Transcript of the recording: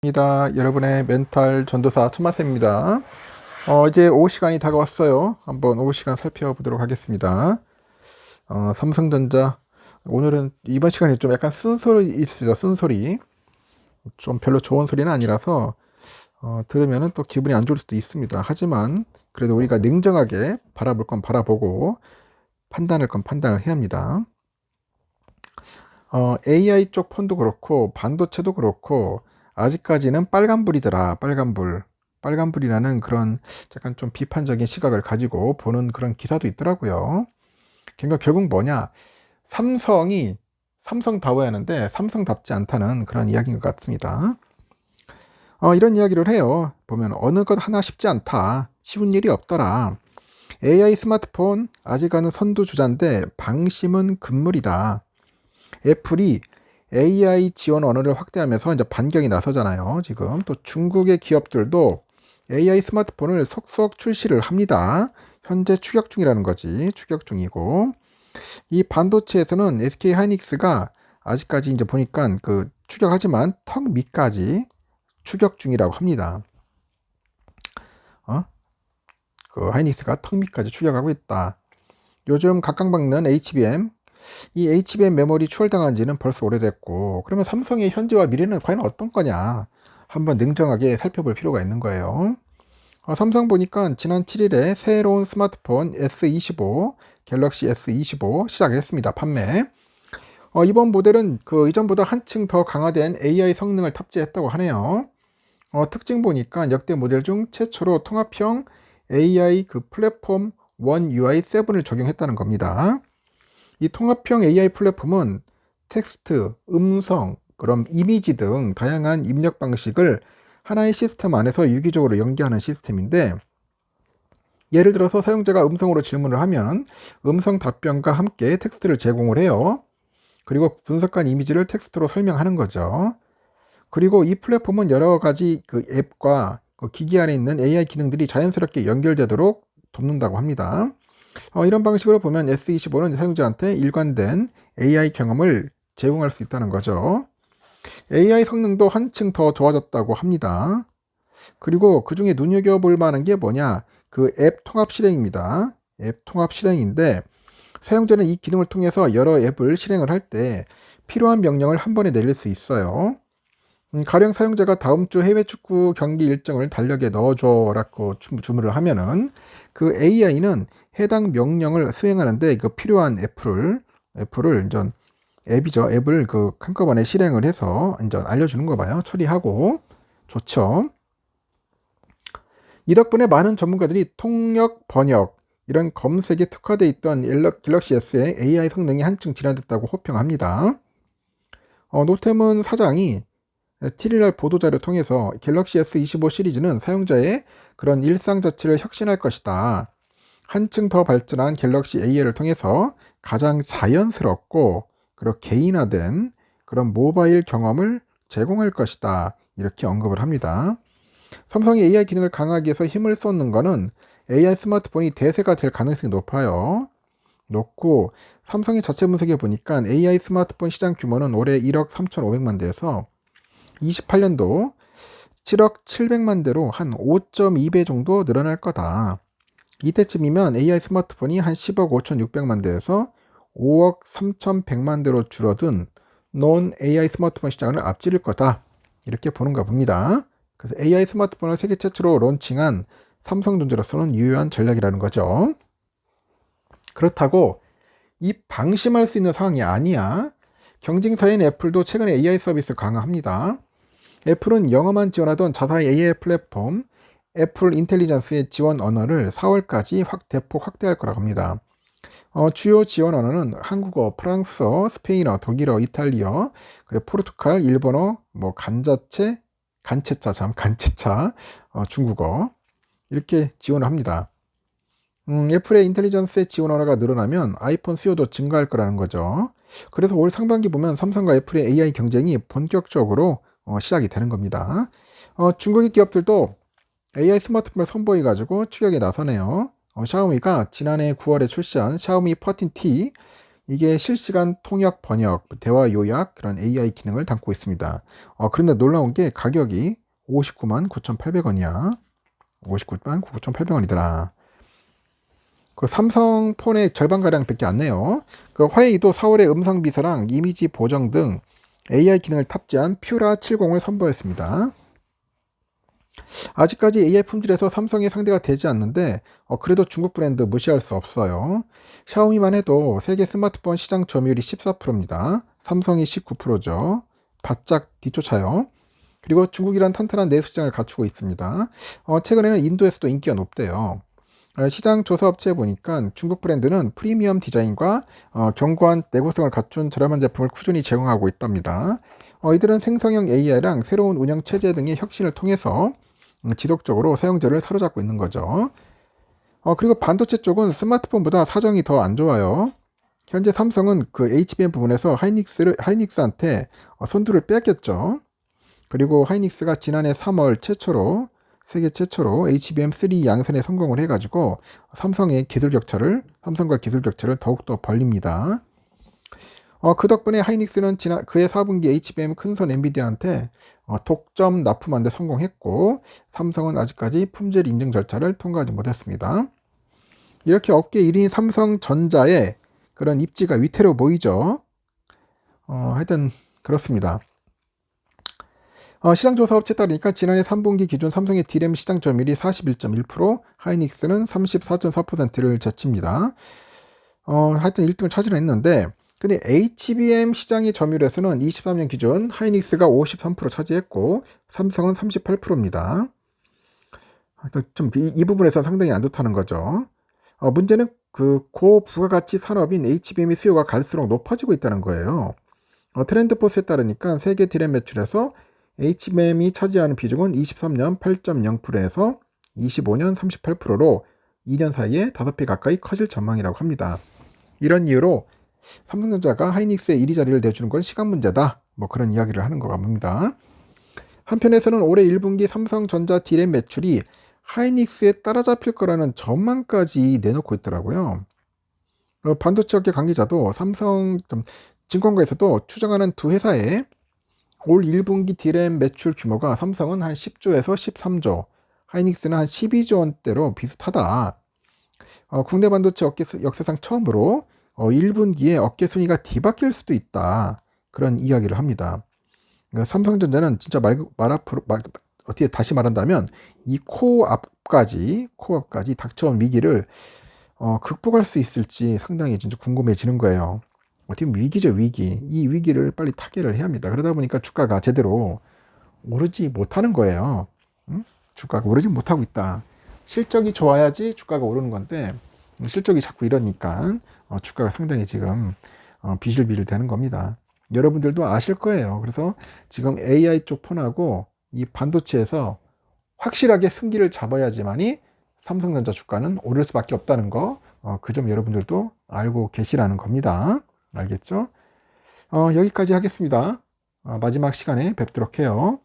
입니다. 여러분의 멘탈 전도사 천마세입니다. 이제 오후 시간이 다가왔어요. 한번 오후 시간 살펴보도록 하겠습니다. 삼성전자 오늘은 이번 시간에 좀 약간 쓴소리 있으죠. 쓴소리 좀 별로 좋은 소리는 아니라서 들으면은 또 기분이 안 좋을 수도 있습니다. 하지만 그래도 우리가 냉정하게 바라볼 건 바라보고 판단할 건 판단을 해야 합니다. AI 쪽 폰도 그렇고 반도체도 그렇고 아직까지는 빨간불이더라. 빨간불이라는 그런 약간 좀 비판적인 시각을 가지고 보는 그런 기사도 있더라고요. 그러니까 결국 뭐냐, 삼성이 삼성다워야 하는데 삼성답지 않다는 그런 이야기인 것 같습니다. 이런 이야기를 해요. 보면 어느 것 하나 쉽지 않다, 쉬운 일이 없더라, AI 스마트폰 아직은 선두주자인데 방심은 금물이다. 애플이 AI 지원 언어를 확대하면서 이제 반격이 나서잖아요. 지금 또 중국의 기업들도 AI 스마트폰을 속속 출시를 합니다. 현재 추격 중이라는 거지. 추격 중이고, 이 반도체에서는 SK 하이닉스가 아직까지 이제 보니까 그 추격하지만 턱 밑까지 추격 중이라고 합니다. 그 하이닉스가 턱 밑까지 추격하고 있다. 요즘 각광받는 HBM, 이 HBM 메모리 추월당한 지는 벌써 오래됐고, 그러면 삼성의 현재와 미래는 과연 어떤 거냐, 한번 냉정하게 살펴볼 필요가 있는 거예요. 삼성 보니까 지난 7일에 새로운 스마트폰 S25, 갤럭시 S25 시작했습니다. 판매. 이번 모델은 그 이전보다 한층 더 강화된 AI 성능을 탑재했다고 하네요. 특징 보니까 역대 모델 중 최초로 통합형 AI 그 플랫폼 원 UI 7을 적용했다는 겁니다. 이 통합형 AI 플랫폼은 텍스트, 음성, 그럼 이미지 등 다양한 입력 방식을 하나의 시스템 안에서 유기적으로 연계하는 시스템인데, 예를 들어서 사용자가 음성으로 질문을 하면 음성 답변과 함께 텍스트를 제공을 해요. 그리고 분석한 이미지를 텍스트로 설명하는 거죠. 그리고 이 플랫폼은 여러 가지 그 앱과 그 기기 안에 있는 AI 기능들이 자연스럽게 연결되도록 돕는다고 합니다. 이런 방식으로 보면 S25는 사용자한테 일관된 AI 경험을 제공할 수 있다는 거죠. AI 성능도 한층 더 좋아졌다고 합니다. 그리고 그 중에 눈여겨볼 만한 게 뭐냐, 그 앱 통합 실행입니다. 앱 통합 실행인데, 사용자는 이 기능을 통해서 여러 앱을 실행을 할 때 필요한 명령을 한 번에 내릴 수 있어요. 가령 사용자가 다음 주 해외 축구 경기 일정을 달력에 넣어줘라고 주문을 하면은 그 AI는 해당 명령을 수행하는데 그 필요한 애플을 이제 앱을 그 한꺼번에 실행을 해서 이제 알려주는 거 봐요. 처리하고. 좋죠. 이 덕분에 많은 전문가들이 통역, 번역, 이런 검색에 특화되어 있던 갤럭시 S의 AI 성능이 한층 진화됐다고 호평합니다. 노태문 사장이 7일날 보도자료 통해서 갤럭시 S25 시리즈는 사용자의 그런 일상 자체를 혁신할 것이다. 한층 더 발전한 갤럭시 AI를 통해서 가장 자연스럽고 그리고 개인화된 그런 모바일 경험을 제공할 것이다. 이렇게 언급을 합니다. 삼성이 AI 기능을 강화하기 위해서 힘을 쏟는 것은 AI 스마트폰이 대세가 될 가능성이 높고, 삼성의 자체 분석해 보니까 AI 스마트폰 시장 규모는 올해 1억 3,500만 대에서 28년도 7억 700만 대로 한 5.2배 정도 늘어날 거다. 이때쯤이면 AI 스마트폰이 한 10억 5,600만 대에서 5억 3,100만 대로 줄어든 논 AI 스마트폰 시장을 앞지를 거다. 이렇게 보는가 봅니다. 그래서 AI 스마트폰을 세계 최초로 론칭한 삼성전자로서는 유효한 전략이라는 거죠. 그렇다고 이 방심할 수 있는 상황이 아니야. 경쟁사인 애플도 최근에 AI 서비스 강화합니다. 애플은 영어만 지원하던 자사의 AI 플랫폼 애플 인텔리전스의 지원 언어를 4월까지 대폭 확대할 거라고 합니다. 주요 지원 언어는 한국어, 프랑스어, 스페인어, 독일어, 이탈리어, 그리고 포르투갈, 일본어, 뭐 간체차, 중국어, 이렇게 지원을 합니다. 애플의 인텔리전스의 지원 언어가 늘어나면 아이폰 수요도 증가할 거라는 거죠. 그래서 올 상반기 보면 삼성과 애플의 AI 경쟁이 본격적으로 시작이 되는 겁니다. 중국의 기업들도 AI 스마트폰을 선보여가지고 추격에 나서네요. 샤오미가 지난해 9월에 출시한 샤오미 14T, 이게 실시간 통역, 번역, 대화 요약 그런 AI 기능을 담고 있습니다. 그런데 놀라운 게 가격이 59만 9,800원이야. 59만 9,800원이더라. 그 삼성 폰의 절반가량밖에 안 내요. 그 화웨이도 4월에 음성 비서랑 이미지 보정 등 AI 기능을 탑재한 퓨라 70을 선보였습니다. 아직까지 AI 품질에서 삼성이 상대가 되지 않는데 그래도 중국 브랜드 무시할 수 없어요. 샤오미만 해도 세계 스마트폰 시장 점유율이 14%입니다. 삼성이 19%죠. 바짝 뒤쫓아요. 그리고 중국이란 탄탄한 내수 시장을 갖추고 있습니다. 최근에는 인도에서도 인기가 높대요. 시장 조사 업체에 보니까 중국 브랜드는 프리미엄 디자인과 견고한 내구성을 갖춘 저렴한 제품을 꾸준히 제공하고 있답니다. 이들은 생성형 AI랑 새로운 운영 체제 등의 혁신을 통해서 지속적으로 사용자를 사로잡고 있는 거죠. 그리고 반도체 쪽은 스마트폰보다 사정이 더 안 좋아요. 현재 삼성은 그 HBM 부분에서 하이닉스한테 선두를 뺏겼죠. 그리고 하이닉스가 지난해 3월 세계 최초로 HBM3 양산에 성공을 해가지고 삼성과 기술 격차를 더욱더 벌립니다. 그 덕분에 하이닉스는 그해 4분기 HBM 큰손 엔비디아한테 독점 납품하는 데 성공했고 삼성은 아직까지 품질 인증 절차를 통과하지 못했습니다. 이렇게 업계 1위인 삼성전자의 그런 입지가 위태로워 보이죠. 하여튼 그렇습니다. 시장조사 업체에 따르니까 지난해 3분기 기준 삼성의 D램 시장 점유율이 41.1%, 하이닉스는 34.4%를 제칩니다. 하여튼 1등을 차지했는데 근데 HBM 시장의 점유율에서는 23년 기준 하이닉스가 53% 차지했고 삼성은 38%입니다. 좀 이 부분에서 상당히 안 좋다는 거죠. 문제는 그 고부가가치 산업인 HBM의 수요가 갈수록 높아지고 있다는 거예요. 트렌드포스에 따르니까 세계 D램 매출에서 HBM이 차지하는 비중은 23년 8.0%에서 25년 38%로 2년 사이에 5배 가까이 커질 전망이라고 합니다. 이런 이유로 삼성전자가 하이닉스의 1위 자리를 내주는 건 시간 문제다. 그런 이야기를 하는 것 같습니다. 한편에서는 올해 1분기 삼성전자 D램 매출이 하이닉스에 따라잡힐 거라는 전망까지 내놓고 있더라고요. 반도체 업계 관계자도 삼성 증권가에서도 추정하는 두 회사의 올 1분기 D램 매출 규모가 삼성은 한 10조에서 13조, 하이닉스는 한 12조 원대로 비슷하다. 국내 반도체 업계 역사상 처음으로 1분기에 업계 순위가 뒤바뀔 수도 있다. 그런 이야기를 합니다. 삼성전자는 진짜 어떻게 다시 말한다면 이 코앞까지 닥쳐온 위기를 극복할 수 있을지 상당히 진짜 궁금해지는 거예요. 어떻게 위기죠, 위기. 이 위기를 빨리 타개를 해야 합니다. 그러다 보니까 주가가 제대로 오르지 못하는 거예요. 주가가 오르지 못하고 있다. 실적이 좋아야지 주가가 오르는 건데 실적이 자꾸 이러니까 주가가 상당히 지금 비실비실 되는 겁니다. 여러분들도 아실 거예요. 그래서 지금 AI 쪽 폰하고 이 반도체에서 확실하게 승기를 잡아야지만이 삼성전자 주가는 오를 수밖에 없다는 거, 그 점 여러분들도 알고 계시라는 겁니다. 알겠죠? 여기까지 하겠습니다. 마지막 시간에 뵙도록 해요.